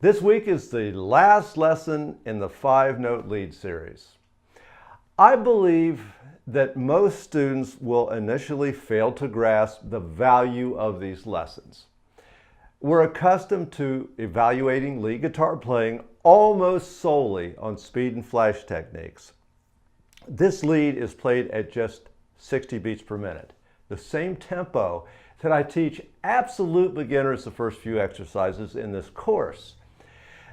This week is the last lesson in the 5-note lead series. I believe that most students will initially fail to grasp the value of these lessons. We're accustomed to evaluating lead guitar playing almost solely on speed and flash techniques. This lead is played at just 60 beats per minute, the same tempo that I teach absolute beginners the first few exercises in this course.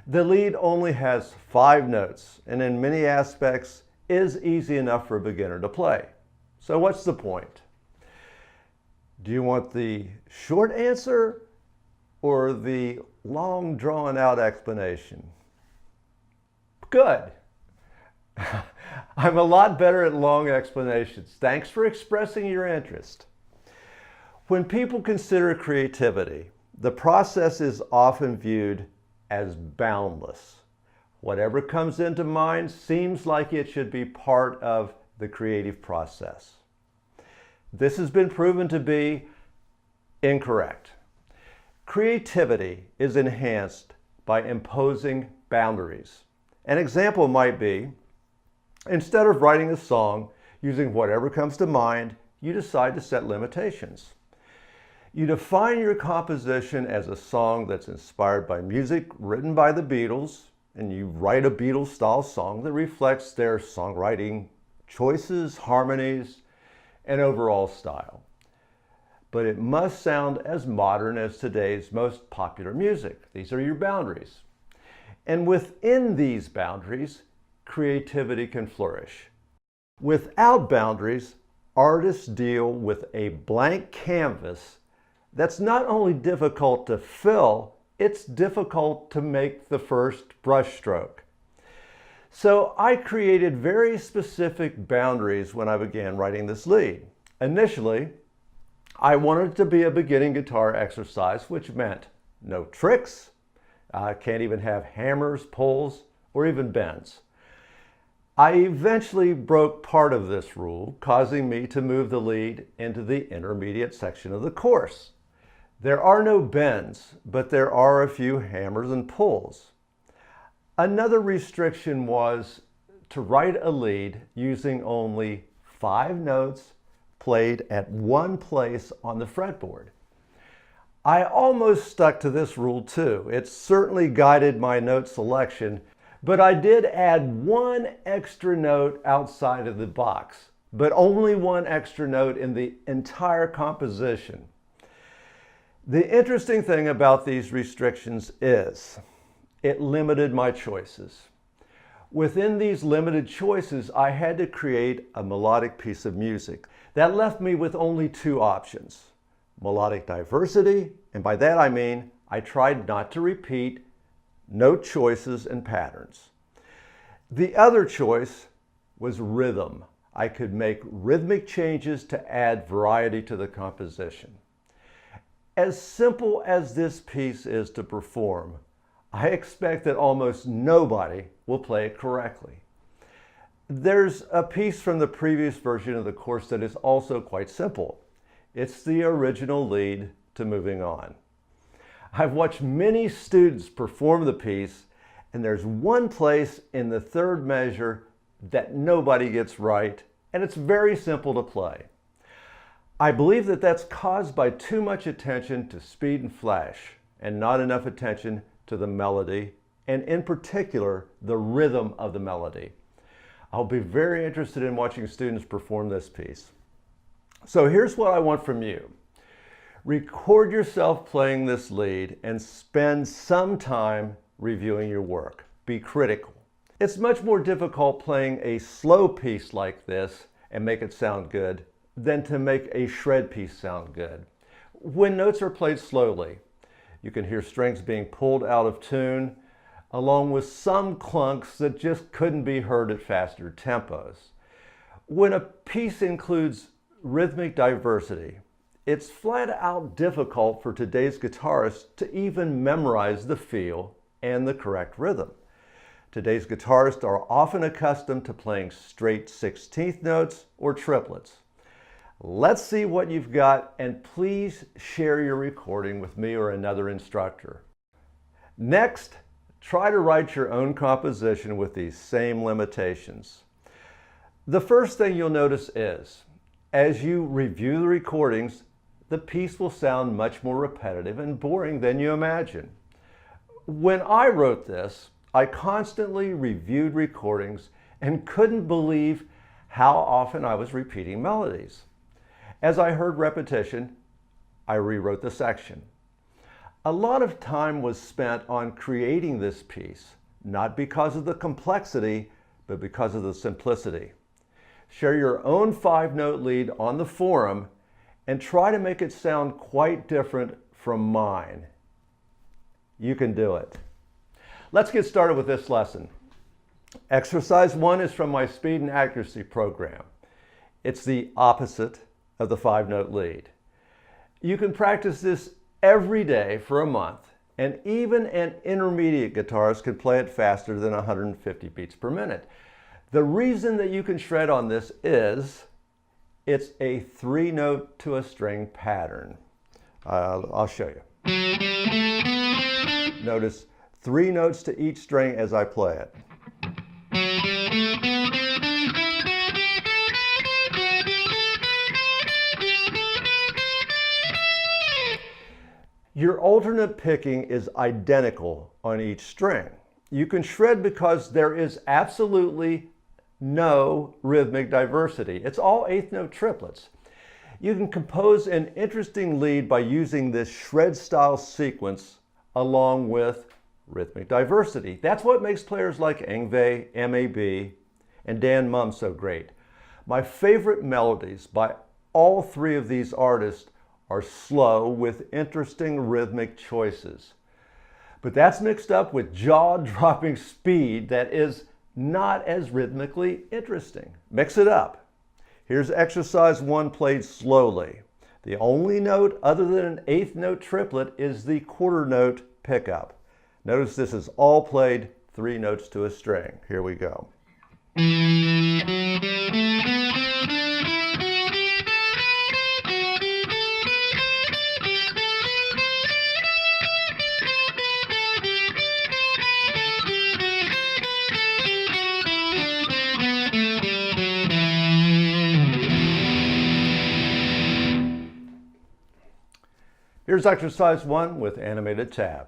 The lead only has 5 notes and in many aspects is easy enough for a beginner to play. So what's the point? Do you want the short answer or the long drawn out explanation? Good. I'm a lot better at long explanations. Thanks for expressing your interest. When people consider creativity, the process is often viewed as boundless. Whatever comes into mind seems like it should be part of the creative process. This has been proven to be incorrect. Creativity is enhanced by imposing boundaries. An example might be, instead of writing a song using whatever comes to mind, you decide to set limitations. You define your composition as a song that's inspired by music written by the Beatles, and you write a Beatles-style song that reflects their songwriting choices, harmonies, and overall style. But it must sound as modern as today's most popular music. These are your boundaries. And within these boundaries, creativity can flourish. Without boundaries, artists deal with a blank canvas that's not only difficult to fill, it's difficult to make the first brush stroke. So I created very specific boundaries when I began writing this lead. Initially, I wanted it to be a beginning guitar exercise, which meant no tricks. I can't even have hammers, pulls, or even bends. I eventually broke part of this rule, causing me to move the lead into the intermediate section of the course. There are no bends, but there are a few hammers and pulls. Another restriction was to write a lead using only 5 notes played at one place on the fretboard. I almost stuck to this rule too. It certainly guided my note selection, but I did add one extra note outside of the box, but only one extra note in the entire composition. The interesting thing about these restrictions is it limited my choices. Within these limited choices, I had to create a melodic piece of music. That left me with only 2 options: melodic diversity, and by that I mean I tried not to repeat note choices and patterns. The other choice was rhythm. I could make rhythmic changes to add variety to the composition. As simple as this piece is to perform, I expect that almost nobody will play it correctly. There's a piece from the previous version of the course that is also quite simple. It's the original lead to Moving On. I've watched many students perform the piece, and there's one place in the 3rd measure that nobody gets right, and it's very simple to play. I believe that that's caused by too much attention to speed and flash and not enough attention to the melody and in particular the rhythm of the melody. I'll be very interested in watching students perform this piece. So here's what I want from you. Record yourself playing this lead and spend some time reviewing your work. Be critical. It's much more difficult playing a slow piece like this and make it sound good than to make a shred piece sound good. When notes are played slowly, you can hear strings being pulled out of tune, along with some clunks that just couldn't be heard at faster tempos. When a piece includes rhythmic diversity, it's flat out difficult for today's guitarists to even memorize the feel and the correct rhythm. Today's guitarists are often accustomed to playing straight 16th notes or triplets. Let's see what you've got, and please share your recording with me or another instructor. Next, try to write your own composition with these same limitations. The first thing you'll notice is, as you review the recordings, the piece will sound much more repetitive and boring than you imagine. When I wrote this, I constantly reviewed recordings and couldn't believe how often I was repeating melodies. As I heard repetition, I rewrote the section. A lot of time was spent on creating this piece, not because of the complexity, but because of the simplicity. Share your own 5-note lead on the forum and try to make it sound quite different from mine. You can do it. Let's get started with this lesson. Exercise 1 is from my speed and accuracy program. It's the opposite of the 5-note lead. You can practice this every day for a month, and even an intermediate guitarist can play it faster than 150 beats per minute. The reason that you can shred on this is it's a 3-note to a string pattern. I'll show you. Notice 3 notes to each string as I play it. Your alternate picking is identical on each string. You can shred because there is absolutely no rhythmic diversity. It's all 8th note triplets. You can compose an interesting lead by using this shred style sequence along with rhythmic diversity. That's what makes players like Yngwie, MAB, and Dan Mumm so great. My favorite melodies by all 3 of these artists are slow with interesting rhythmic choices. But that's mixed up with jaw-dropping speed that is not as rhythmically interesting. Mix it up. Here's exercise 1 played slowly. The only note other than an 8th note triplet is the quarter note pickup. Notice this is all played 3 notes to a string. Here we go. Here's exercise 1 with animated tab.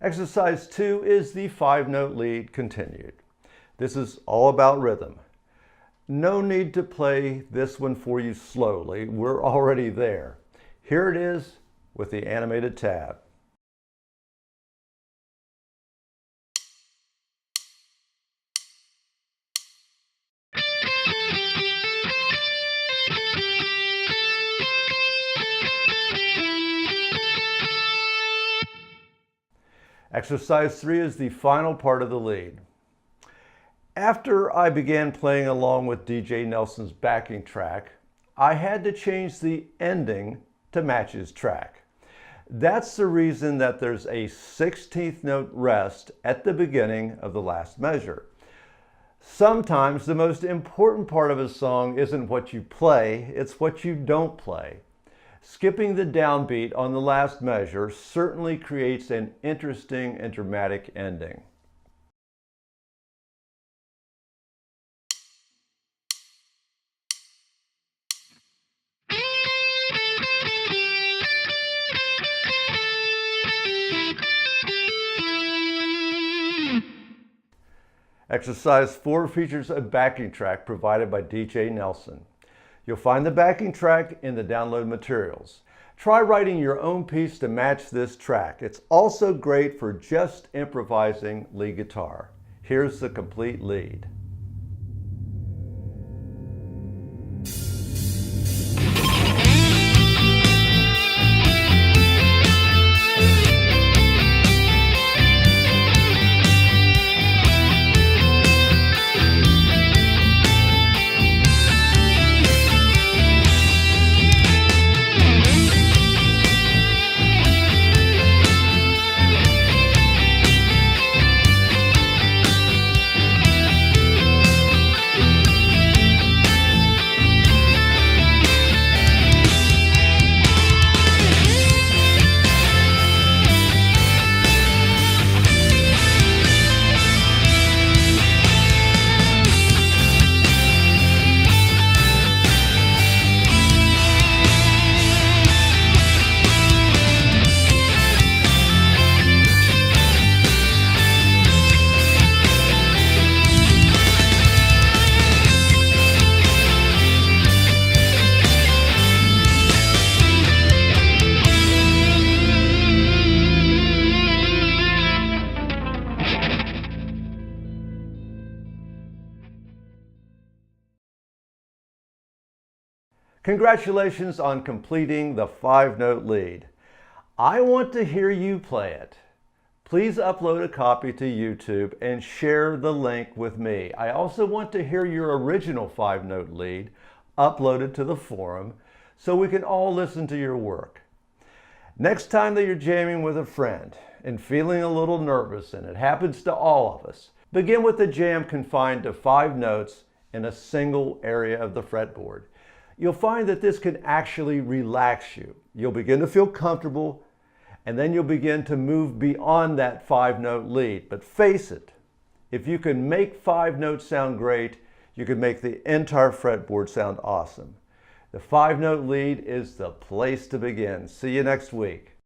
Exercise 2 is the 5-note lead continued. This is all about rhythm. No need to play this one for you slowly. We're already there. Here it is with the animated tab. Exercise 3 is the final part of the lead. After I began playing along with DJ Nelson's backing track, I had to change the ending to match his track. That's the reason that there's a 16th note rest at the beginning of the last measure. Sometimes the most important part of a song isn't what you play, it's what you don't play. Skipping the downbeat on the last measure certainly creates an interesting and dramatic ending. Exercise 4 features a backing track provided by DJ Nelson. You'll find the backing track in the download materials. Try writing your own piece to match this track. It's also great for just improvising lead guitar. Here's the complete lead. Congratulations on completing the 5-note lead. I want to hear you play it. Please upload a copy to YouTube and share the link with me. I also want to hear your original 5-note lead uploaded to the forum so we can all listen to your work. Next time that you're jamming with a friend and feeling a little nervous, and it happens to all of us, begin with the jam confined to 5 notes in a single area of the fretboard. You'll find that this can actually relax you. You'll begin to feel comfortable, and then you'll begin to move beyond that 5-note lead. But face it, if you can make 5 notes sound great, you can make the entire fretboard sound awesome. The 5-note lead is the place to begin. See you next week.